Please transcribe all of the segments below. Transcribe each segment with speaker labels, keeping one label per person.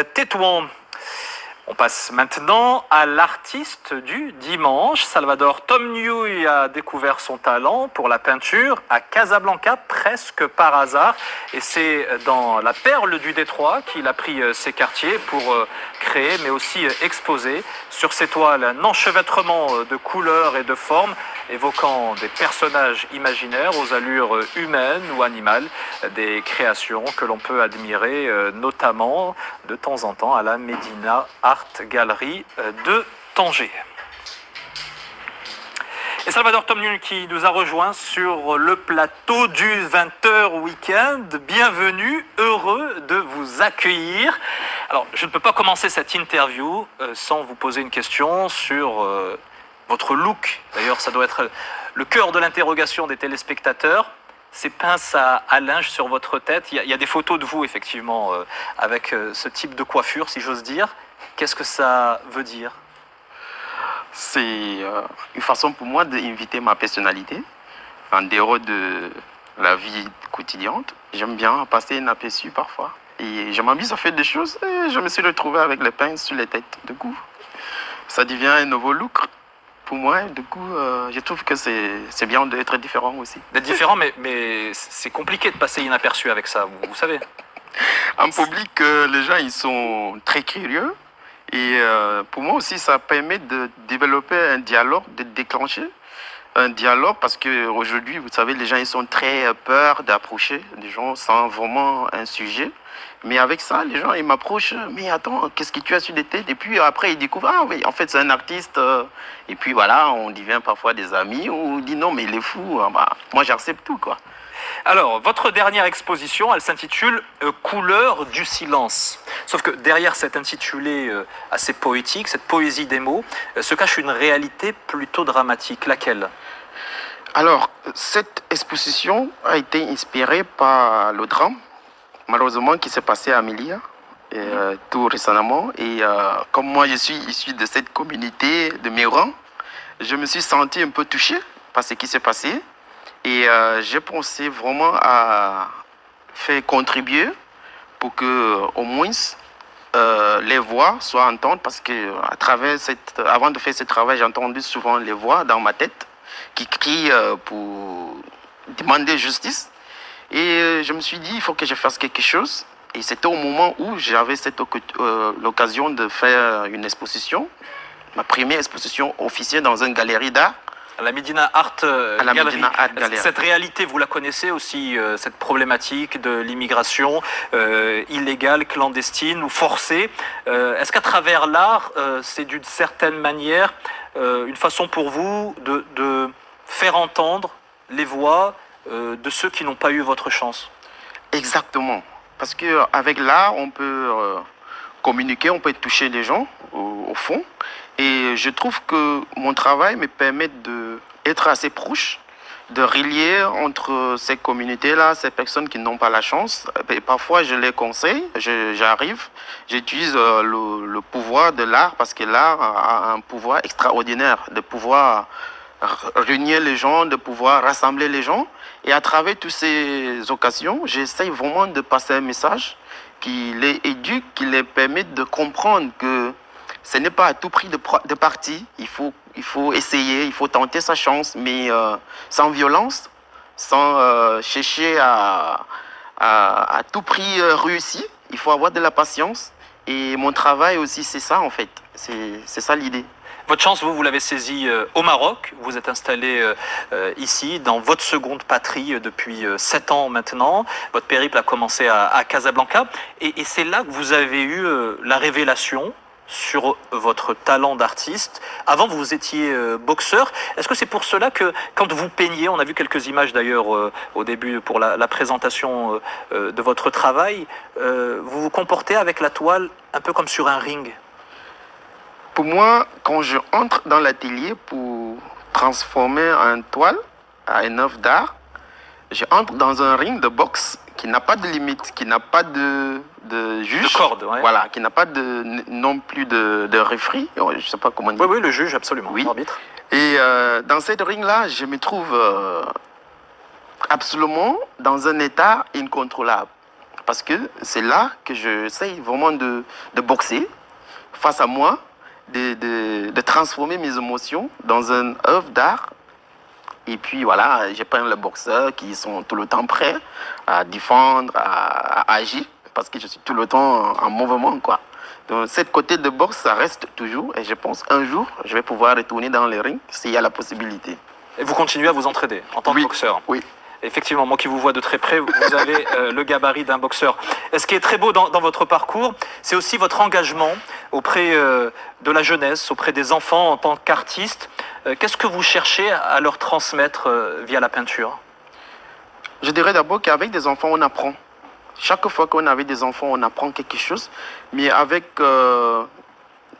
Speaker 1: Tétouan. On passe maintenant à l'artiste du dimanche. Salvador Tomnui a découvert son talent pour la peinture à Casablanca presque par hasard. Et c'est dans la perle du Détroit qu'il a pris ses quartiers pour créer mais aussi exposer sur ses toiles un enchevêtrement de couleurs et de formes évoquant des personnages imaginaires aux allures humaines ou animales, des créations que l'on peut admirer notamment de temps en temps à la Medina Art Gallery de Tanger. Et Salvador Tomnui qui nous a rejoint sur le plateau du 20h Week-end. Bienvenue, heureux de vous accueillir. Alors, je ne peux pas commencer cette interview sans vous poser une question sur votre look. D'ailleurs, ça doit être le cœur de l'interrogation des téléspectateurs. Ces pinces à linge sur votre tête, il y a des photos de vous, effectivement, avec ce type de coiffure, si j'ose dire. Qu'est-ce que ça veut dire ?
Speaker 2: C'est une façon pour moi d'inviter ma personnalité en dehors de la vie quotidienne. J'aime bien passer inaperçu parfois. Et je m'amuse à faire des choses et je me suis retrouvé avec les pinces sur les têtes. Du coup, ça devient un nouveau look pour moi. Du coup, je trouve que c'est bien d'être différent aussi.
Speaker 1: D'être différent, mais c'est compliqué de passer inaperçu avec ça, vous savez.
Speaker 2: En public, les gens ils sont très curieux. Et pour moi aussi, ça permet de développer un dialogue, de déclencher un dialogue parce qu'aujourd'hui, vous savez, les gens ils sont très peur d'approcher des gens sans vraiment un sujet. Mais avec ça, les gens ils m'approchent. Mais attends, qu'est-ce que tu as sur les têtes? Et puis après, ils découvrent, ah oui, en fait, c'est un artiste. Et puis voilà, on devient parfois des amis. On dit non, mais il est fou. Ah, bah, moi, j'accepte tout, quoi.
Speaker 1: Alors, votre dernière exposition, elle s'intitule « Couleurs du silence ». Sauf que derrière cet intitulé assez poétique, cette poésie des mots, se cache une réalité plutôt dramatique. Laquelle ?
Speaker 2: Alors, cette exposition a été inspirée par le drame, malheureusement, qui s'est passé à Amélia, tout récemment. Et comme moi, je suis issu de cette communauté de mes rangs, je me suis senti un peu touché par ce qui s'est passé. Et j'ai pensé vraiment à faire contribuer pour que au moins les voix soient entendues parce que avant de faire ce travail, j'ai entendu souvent les voix dans ma tête qui crient pour demander justice. Et je me suis dit, il faut que je fasse quelque chose. Et c'était au moment où j'avais l'occasion de faire une exposition, ma première exposition officielle dans une galerie d'art.
Speaker 1: À la Medina Art Gallery.
Speaker 2: Medina Art Gallery.
Speaker 1: Cette réalité, vous la connaissez aussi, cette problématique de l'immigration illégale, clandestine ou forcée. Est-ce qu'à travers l'art, c'est d'une certaine manière une façon pour vous de faire entendre les voix de ceux qui n'ont pas eu votre chance ?
Speaker 2: Exactement. Parce qu'avec l'art, on peut communiquer, on peut toucher les gens au fond. Et je trouve que mon travail me permet d'être assez proche, de relier entre ces communautés-là, ces personnes qui n'ont pas la chance. Et parfois, je les conseille, j'utilise le pouvoir de l'art parce que l'art a un pouvoir extraordinaire de pouvoir réunir les gens, de pouvoir rassembler les gens. Et à travers toutes ces occasions, j'essaye vraiment de passer un message qui les éduque, qui les permet de comprendre que ce n'est pas à tout prix de partir. Il faut essayer, il faut tenter sa chance, mais sans violence, sans chercher à tout prix réussir. Il faut avoir de la patience. Et mon travail aussi, c'est ça en fait. C'est ça l'idée.
Speaker 1: Votre chance, vous l'avez saisie au Maroc. Vous êtes installé ici, dans votre seconde patrie depuis 7 ans maintenant. Votre périple a commencé à Casablanca. Et c'est là que vous avez eu la révélation sur votre talent d'artiste. Avant, vous étiez boxeur. Est-ce que c'est pour cela que, quand vous peignez, on a vu quelques images d'ailleurs au début pour la présentation de votre travail, vous vous comportez avec la toile un peu comme sur un ring ?
Speaker 2: Pour moi, quand je entre dans l'atelier pour transformer une toile à une œuvre d'art, je entre dans un ring de boxe qui n'a pas de limite, qui n'a pas de juge.
Speaker 1: De corde, ouais.
Speaker 2: Voilà, qui n'a pas non plus de referee. Je ne sais pas comment dire.
Speaker 1: Oui, le juge, absolument.
Speaker 2: Oui.
Speaker 1: L'arbitre.
Speaker 2: Et dans cette ring-là, je me trouve absolument dans un état incontrôlable. parce que c'est là que j'essaye vraiment de boxer face à moi, de transformer mes émotions dans une œuvre d'art. Et puis voilà, j'ai plein de boxeurs qui sont tout le temps prêts à défendre, à agir, parce que je suis tout le temps en mouvement, quoi. Donc, cette côté de boxe, ça reste toujours. Et je pense un jour, je vais pouvoir retourner dans les rings s'il y a la possibilité.
Speaker 1: Et vous continuez à vous entraider en tant que boxeur?
Speaker 2: Oui.
Speaker 1: Effectivement, moi qui vous vois de très près, vous avez le gabarit d'un boxeur. Et ce qui est très beau dans votre parcours, c'est aussi votre engagement auprès de la jeunesse, auprès des enfants en tant qu'artiste. Qu'est-ce que vous cherchez à leur transmettre via la peinture?
Speaker 2: Je dirais d'abord qu'avec des enfants, on apprend. Chaque fois qu'on est avec des enfants, on apprend quelque chose. Mais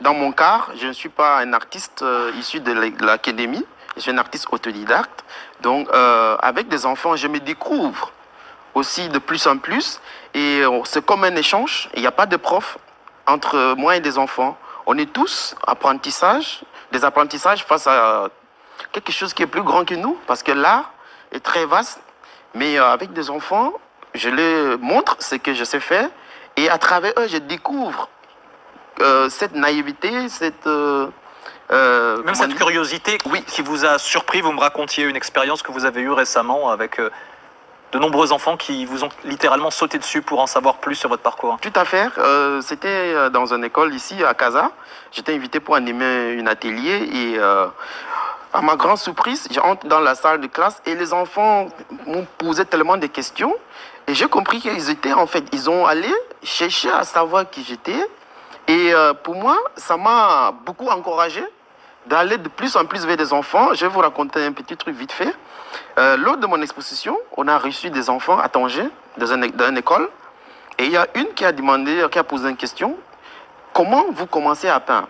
Speaker 2: dans mon cas, je ne suis pas un artiste issu de l'académie. Je suis un artiste autodidacte. Donc, avec des enfants, je me découvre aussi de plus en plus. Et c'est comme un échange. Il n'y a pas de prof entre moi et des enfants. On est tous des apprentissages face à quelque chose qui est plus grand que nous. Parce que l'art est très vaste. Mais avec des enfants, je leur montre ce que je sais faire. Et à travers eux, je découvre cette naïveté,
Speaker 1: même cette curiosité qui vous a surpris. Vous me racontiez une expérience que vous avez eue récemment avec de nombreux enfants qui vous ont littéralement sauté dessus pour en savoir plus sur votre parcours.
Speaker 2: Tout à fait. C'était dans une école ici à Casa. J'étais invité pour animer un atelier et à ma grande surprise, j'entre dans la salle de classe et les enfants m'ont posé tellement de questions et j'ai compris ils ont allé chercher à savoir qui j'étais. Et pour moi, ça m'a beaucoup encouragé d'aller de plus en plus vers des enfants. Je vais vous raconter un petit truc vite fait. Lors de mon exposition, on a reçu des enfants à Tanger, dans une école. Et il y a une qui a posé une question. Comment vous commencez à peindre?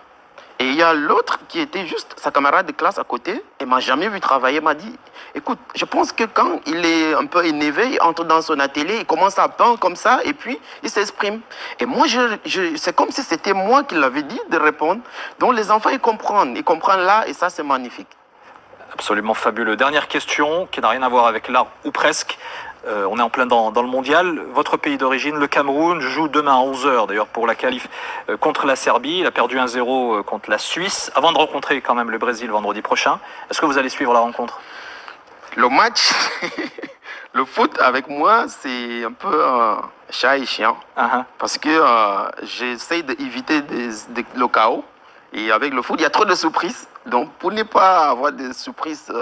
Speaker 2: Et il y a l'autre qui était juste sa camarade de classe à côté. Et m'a jamais vu travailler. M'a dit, écoute, je pense que quand il est un peu énervé, il entre dans son atelier, il commence à peindre comme ça et puis il s'exprime. Et moi, c'est comme si c'était moi qui l'avais dit de répondre. Donc les enfants, ils comprennent là et ça, c'est magnifique.
Speaker 1: Absolument fabuleux. Dernière question qui n'a rien à voir avec l'art ou presque. On est en plein dans le mondial. Votre pays d'origine, le Cameroun, joue demain à 11h d'ailleurs pour la qualif contre la Serbie. Il a perdu 1-0 contre la Suisse avant de rencontrer quand même le Brésil vendredi prochain. Est-ce que vous allez suivre la rencontre?
Speaker 2: Le match, le foot avec moi, c'est un peu chat et chien. Parce que j'essaie d'éviter le chaos. Et avec le foot, il y a trop de surprises. Donc, pour ne pas avoir des surprises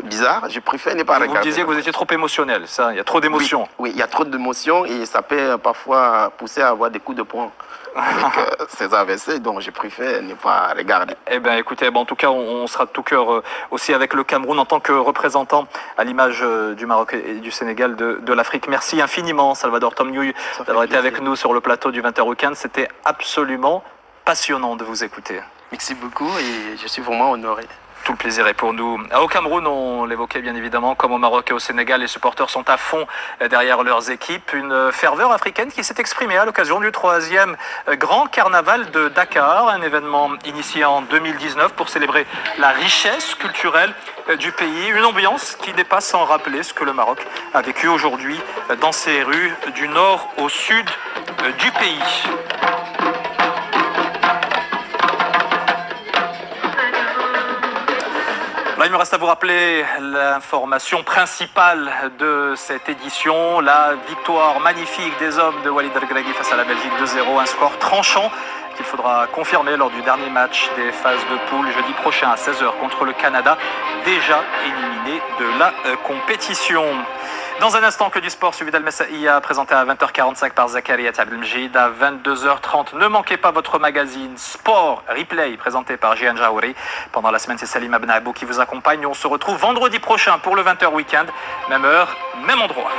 Speaker 2: bizarres, je préfère ne pas regarder.
Speaker 1: Vous disiez que vous étiez trop émotionnel, ça. Il y a trop d'émotions.
Speaker 2: Oui, il y a trop d'émotions et ça peut parfois pousser à avoir des coups de poing avec ces AVC. Donc, je préfère ne pas regarder.
Speaker 1: Eh bien, écoutez, en tout cas, on sera de tout cœur aussi avec le Cameroun en tant que représentant à l'image du Maroc et du Sénégal de l'Afrique. Merci infiniment, Salvador Tom Ndiouye, d'avoir été avec nous sur le plateau du 20h Weekend. C'était absolument passionnant de vous écouter.
Speaker 2: Merci beaucoup et je suis vraiment honoré.
Speaker 1: Tout le plaisir est pour nous. Au Cameroun, on l'évoquait bien évidemment, comme au Maroc et au Sénégal, les supporters sont à fond derrière leurs équipes. Une ferveur africaine qui s'est exprimée à l'occasion du 3e Grand Carnaval de Dakar, un événement initié en 2019 pour célébrer la richesse culturelle du pays. Une ambiance qui dépasse sans rappeler ce que le Maroc a vécu aujourd'hui dans ses rues du nord au sud du pays. Là, il me reste à vous rappeler l'information principale de cette édition, la victoire magnifique des hommes de Walid Regragui face à la Belgique 2-0, un score tranchant qu'il faudra confirmer lors du dernier match des phases de poule jeudi prochain à 16h contre le Canada, déjà éliminé de la compétition. Dans un instant, que du sport suivi d'Al-Messaïa, présenté à 20h45 par Zakaria Abdelmjid. À 22h30, ne manquez pas votre magazine Sport Replay, présenté par Jian Jaouri. Pendant la semaine, c'est Salim Abnabou qui vous accompagne. On se retrouve vendredi prochain pour le 20h Weekend. Même heure, même endroit.